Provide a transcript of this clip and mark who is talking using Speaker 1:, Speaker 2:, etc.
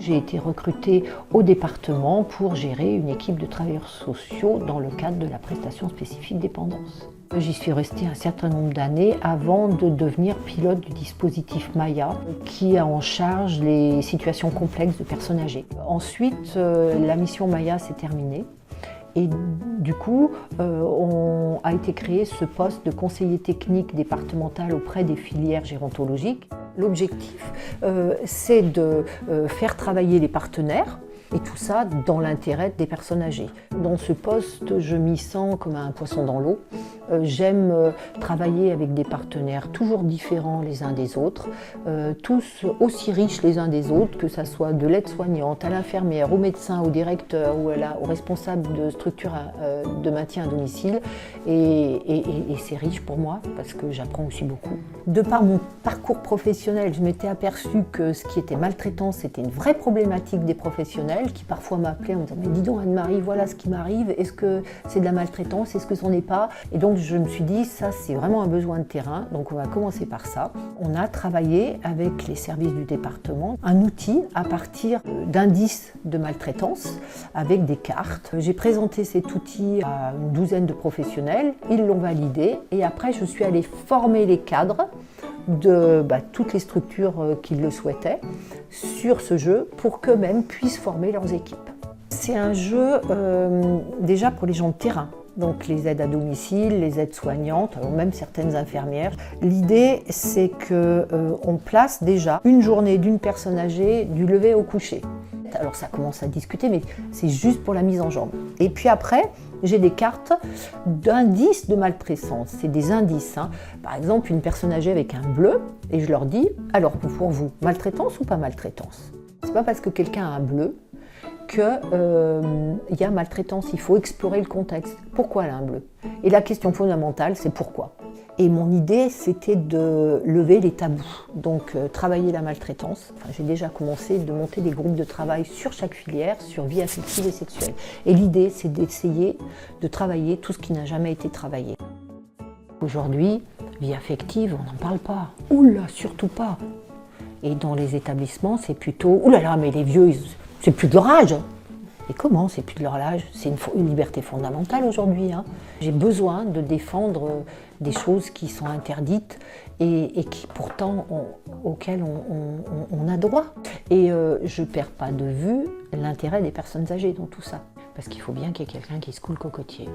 Speaker 1: J'ai été recrutée au département pour gérer une équipe de travailleurs sociaux dans le cadre de la prestation spécifique dépendance. J'y suis restée un certain nombre d'années avant de devenir pilote du dispositif Maya qui a en charge les situations complexes de personnes âgées. Ensuite, la mission Maya s'est terminée. Et du coup, a été créé ce poste de conseiller technique départemental auprès des filières gérontologiques. L'objectif, c'est de faire travailler les partenaires, et tout ça dans l'intérêt des personnes âgées. Dans ce poste, je m'y sens comme un poisson dans l'eau. J'aime travailler avec des partenaires toujours différents les uns des autres, tous aussi riches les uns des autres, que ce soit de l'aide-soignante à l'infirmière, au médecin, au directeur ou au responsable de structure de maintien à domicile. Et c'est riche pour moi parce que j'apprends aussi beaucoup. De par mon parcours professionnel, je m'étais aperçue que ce qui était maltraitance, c'était une vraie problématique des professionnels qui parfois m'appelaient en me disant « Mais dis donc Anne-Marie, voilà ce qui m'arrive, est-ce que c'est de la maltraitance, est-ce que c'en est pas ?» Et donc je me suis dit, ça c'est vraiment un besoin de terrain, donc on va commencer par ça. On a travaillé avec les services du département, un outil à partir d'indices de maltraitance avec des cartes. J'ai présenté cet outil à une douzaine de professionnels, ils l'ont validé et après je suis allée former les cadres de toutes les structures qui le souhaitaient sur ce jeu pour qu'eux-mêmes puissent former leurs équipes. C'est un jeu déjà pour les gens de terrain, donc les aides à domicile, les aides-soignantes, même certaines infirmières. L'idée, c'est qu'on place déjà une journée d'une personne âgée du lever au coucher. Alors ça commence à discuter, mais c'est juste pour la mise en jambe. Et puis après, j'ai des cartes d'indices de maltraitance. C'est des indices. Par exemple, une personne âgée avec un bleu, et je leur dis, alors pour vous, maltraitance ou pas maltraitance? C'est pas parce que quelqu'un a un bleu qu'il y a maltraitance. Il faut explorer le contexte. Pourquoi elle a un bleu? Et la question fondamentale, c'est pourquoi? Et mon idée, c'était de lever les tabous, donc travailler la maltraitance. J'ai déjà commencé de monter des groupes de travail sur chaque filière, sur vie affective et sexuelle. Et l'idée, c'est d'essayer de travailler tout ce qui n'a jamais été travaillé. Aujourd'hui, vie affective, on n'en parle pas. Oula, surtout pas. Et dans les établissements, c'est plutôt, oulala, mais les vieux, c'est plus de leur âge. Et comment c'est plus de leur âge? C'est une liberté fondamentale aujourd'hui. J'ai besoin de défendre des choses qui sont interdites et qui pourtant auxquelles on a droit. Et je ne perds pas de vue l'intérêt des personnes âgées dans tout ça. Parce qu'il faut bien qu'il y ait quelqu'un qui se coule le cocotier.